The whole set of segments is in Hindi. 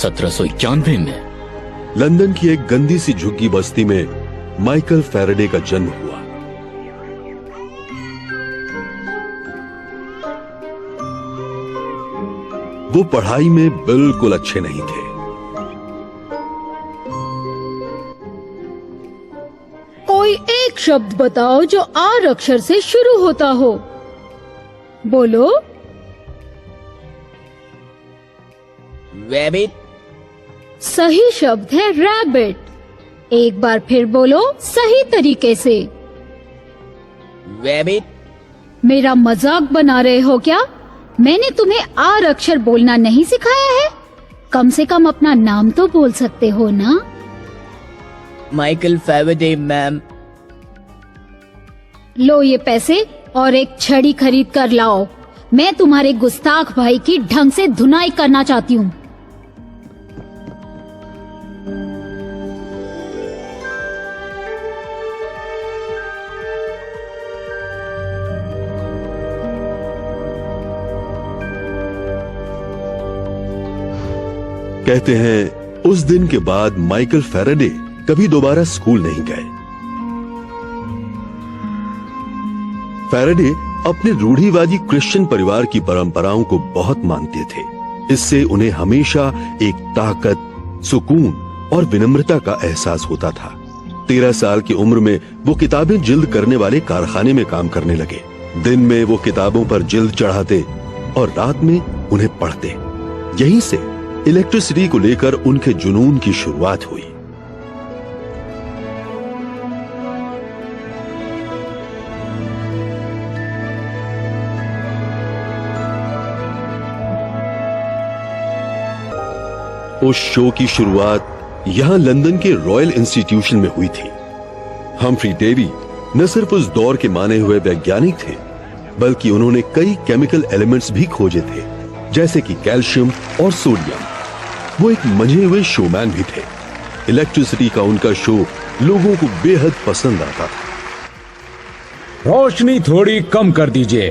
1791 में लंदन की एक गंदी सी झुग्गी बस्ती में माइकल फैराडे का जन्म हुआ। वो पढ़ाई में बिल्कुल अच्छे नहीं थे। कोई एक शब्द बताओ जो आर अक्षर से शुरू होता हो। बोलो। रैबिट। सही शब्द है रैबिट। एक बार फिर बोलो सही तरीके से। रैबिट। मेरा मजाक बना रहे हो क्या? मैंने तुम्हें आर अक्षर बोलना नहीं सिखाया है। कम से कम अपना नाम तो बोल सकते हो ना। Michael Faraday ma'am. लो ये पैसे और एक छड़ी खरीद कर लाओ। मैं तुम्हारे गुस्ताख भाई की ढंग से धुनाई करना चाहती हूँ। कहते हैं उस दिन के बाद माइकल फैराडे कभी दोबारा स्कूल नहीं गए। फैराडे अपने रूढ़िवादी क्रिश्चियन परिवार की परंपराओं को बहुत मानते थे। इससे उन्हें हमेशा एक ताकत, सुकून और विनम्रता का एहसास होता था। 13 साल की उम्र में वो किताबें जिल्द करने वाले कारखाने में काम करने लगे। दिन में वो किताबों पर जिल्द चढ़ाते और रात में उन्हें पढ़ते। यहीं से इलेक्ट्रिसिटी को लेकर उनके जुनून की शुरुआत हुई। उस शो की शुरुआत यहां लंदन के रॉयल इंस्टीट्यूशन में हुई थी। हम्फ्री डेवी न सिर्फ उस दौर के माने हुए वैज्ञानिक थे, बल्कि उन्होंने कई केमिकल एलिमेंट्स भी खोजे थे, जैसे कि कैल्शियम और सोडियम। वो एक मंझे हुए शोमैन भी थे। इलेक्ट्रिसिटी का उनका शो लोगों को बेहद पसंद आता था। रोशनी थोड़ी कम कर दीजिए।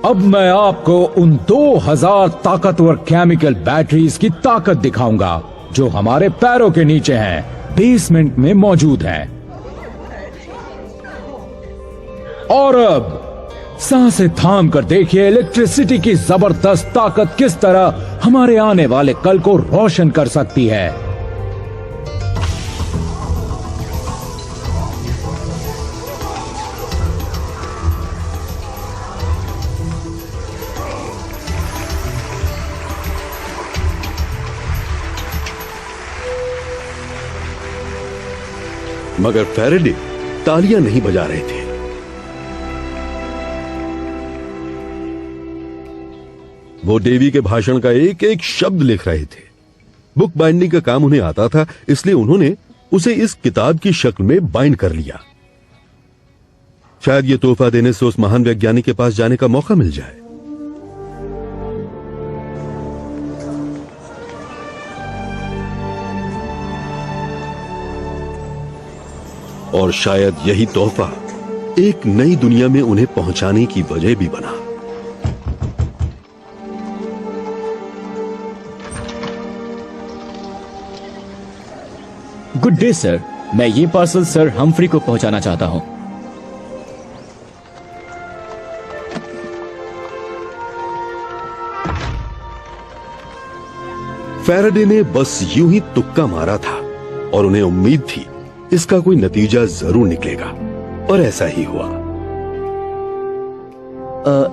अब मैं आपको उन 2000 ताकतवर केमिकल बैटरीज की ताकत दिखाऊंगा जो हमारे पैरों के नीचे हैं, बेसमेंट में मौजूद हैं। और अब सांसें थाम कर देखिए इलेक्ट्रिसिटी की जबरदस्त ताकत किस तरह हमारे आने वाले कल को रोशन कर सकती है। मगर फैराडे तालियां नहीं बजा रहे थे। वो डेवी के भाषण का एक एक शब्द लिख रहे थे। बुक बाइंडिंग का काम उन्हें आता था, इसलिए उन्होंने उसे इस किताब की शक्ल में बाइंड कर लिया। शायद ये तोहफा देने से उस महान वैज्ञानिक के पास जाने का मौका मिल जाए। और शायद यही तोहफा एक नई दुनिया में उन्हें पहुंचाने की वजह भी बना। गुड डे सर, मैं ये पार्सल सर हम्फ्री को पहुंचाना चाहता हूं। फैराडे ने बस यूं ही तुक्का मारा था और उन्हें उम्मीद थी इसका कोई नतीजा जरूर निकलेगा, और ऐसा ही हुआ।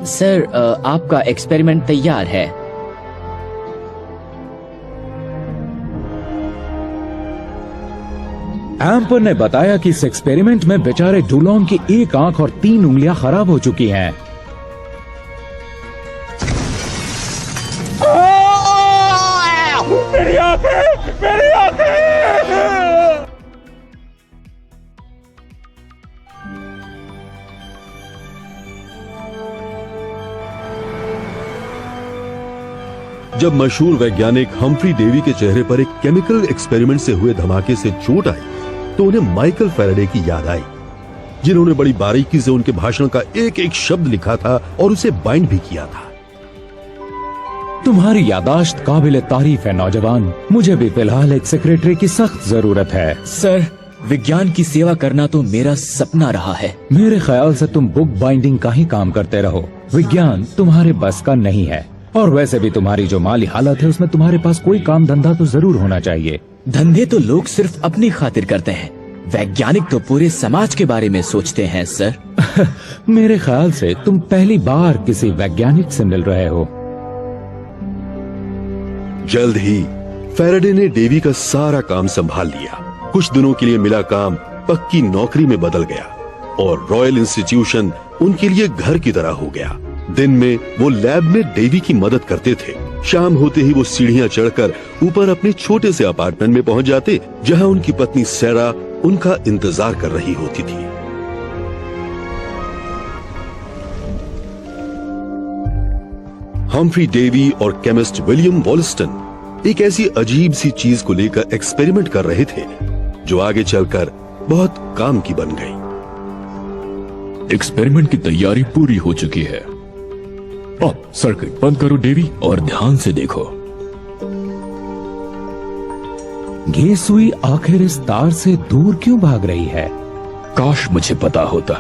सर, आपका एक्सपेरिमेंट तैयार है। एम्पर ने बताया कि इस एक्सपेरिमेंट में बेचारे डुलॉन की एक आंख और 3 उंगलियां खराब हो चुकी हैं। मेरी आंखें! मेरी आंखें! जब मशहूर वैज्ञानिक हम्फ्री डेवी के चेहरे पर एक केमिकल एक्सपेरिमेंट से हुए धमाके से चोट आई, तो उन्हें माइकल फैराडे की याद आई, जिन्होंने बड़ी बारीकी से उनके भाषण का एक एक शब्द लिखा था और उसे बाइंड भी किया था। तुम्हारी यादाश्त काबिल तारीफ है नौजवान। मुझे भी फिलहाल एक सेक्रेटरी की सख्त जरूरत है। सर, विज्ञान की सेवा करना तो मेरा सपना रहा है। मेरे ख्याल से तुम बुक बाइंडिंग का ही काम करते रहो। विज्ञान तुम्हारे बस का नहीं है। और वैसे भी तुम्हारी जो माली हालत है उसमें तुम्हारे पास कोई काम धंधा तो जरूर होना चाहिए। धंधे तो लोग सिर्फ अपनी खातिर करते हैं, वैज्ञानिक तो पूरे समाज के बारे में सोचते हैं सर। मेरे ख्याल से तुम पहली बार किसी वैज्ञानिक से मिल रहे हो। जल्द ही फैराडे ने डेवी का सारा काम संभाल लिया। कुछ दिनों के लिए मिला काम पक्की नौकरी में बदल गया और रॉयल इंस्टीट्यूशन उनके लिए घर की तरह हो गया। दिन में वो लैब में डेवी की मदद करते थे। शाम होते ही वो सीढ़ियां चढ़कर ऊपर अपने छोटे से अपार्टमेंट में पहुंच जाते, जहां उनकी पत्नी सैरा उनका इंतजार कर रही होती थी। हम्फ्री डेवी और केमिस्ट विलियम वॉलस्टन एक ऐसी अजीब सी चीज को लेकर एक्सपेरिमेंट कर रहे थे जो आगे चलकर बहुत काम की बन गई। एक्सपेरिमेंट की तैयारी पूरी हो चुकी है। अब सर्किट बंद करो डेवी और ध्यान से देखो। ये सुई आखिर इस तार से दूर क्यों भाग रही है? काश मुझे पता होता,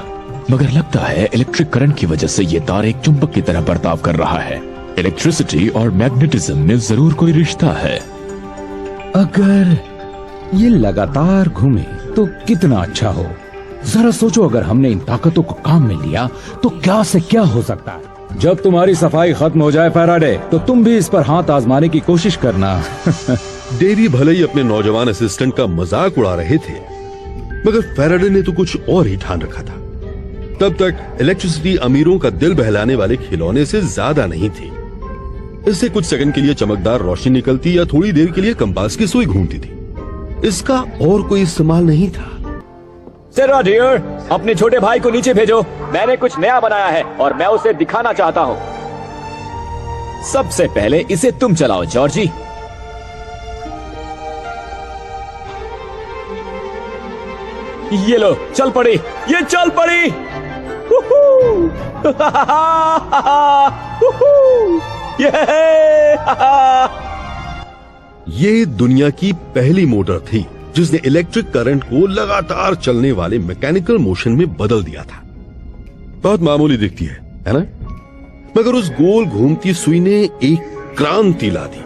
मगर लगता है इलेक्ट्रिक करंट की वजह से ये तार एक चुंबक की तरह बर्ताव कर रहा है। इलेक्ट्रिसिटी और मैग्नेटिज्म में जरूर कोई रिश्ता है। अगर ये लगातार घूमे तो कितना अच्छा हो। जरा सोचो, अगर हमने इन ताकतों को काम में लिया तो क्या से क्या हो सकता है। जब तुम्हारी सफाई खत्म हो जाए फैराडे, तो तुम भी इस पर हाथ आजमाने की कोशिश करना। डेवी भले ही अपने नौजवान असिस्टेंट का मजाक उड़ा रहे थे, मगर फैराडे ने तो कुछ और ही ठान रखा था। तब तक इलेक्ट्रिसिटी अमीरों का दिल बहलाने वाले खिलौने से ज्यादा नहीं थी। इससे कुछ सेकंड के लिए चमकदार रोशनी निकलती या थोड़ी देर के लिए कंपास की सुई घूमती थी। इसका और कोई इस्तेमाल नहीं था। सर डियर, अपने छोटे भाई को नीचे भेजो। मैंने कुछ नया बनाया है और मैं उसे दिखाना चाहता हूँ। सबसे पहले इसे तुम चलाओ जॉर्जी। ये लो, चल पड़ी, ये चल पड़ी। ये दुनिया की पहली मोटर थी जिसने इलेक्ट्रिक करंट को लगातार चलने वाले मैकेनिकल मोशन में बदल दिया था। बहुत मामूली दिखती है ना? मगर उस गोल घूमती सुई ने एक क्रांति ला दी।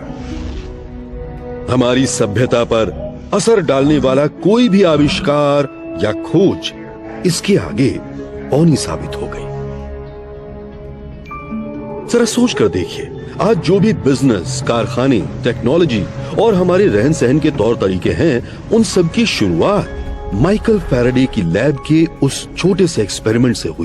हमारी सभ्यता पर असर डालने वाला कोई भी आविष्कार या खोज इसके आगे औनी साबित हो गई। जरा सोच कर देखिए, आज जो भी बिजनेस, कारखाने, टेक्नोलॉजी और हमारे रहन सहन के तौर तरीके हैं, उन सब की शुरुआत माइकल फैराडे की लैब के उस छोटे से एक्सपेरिमेंट से हुई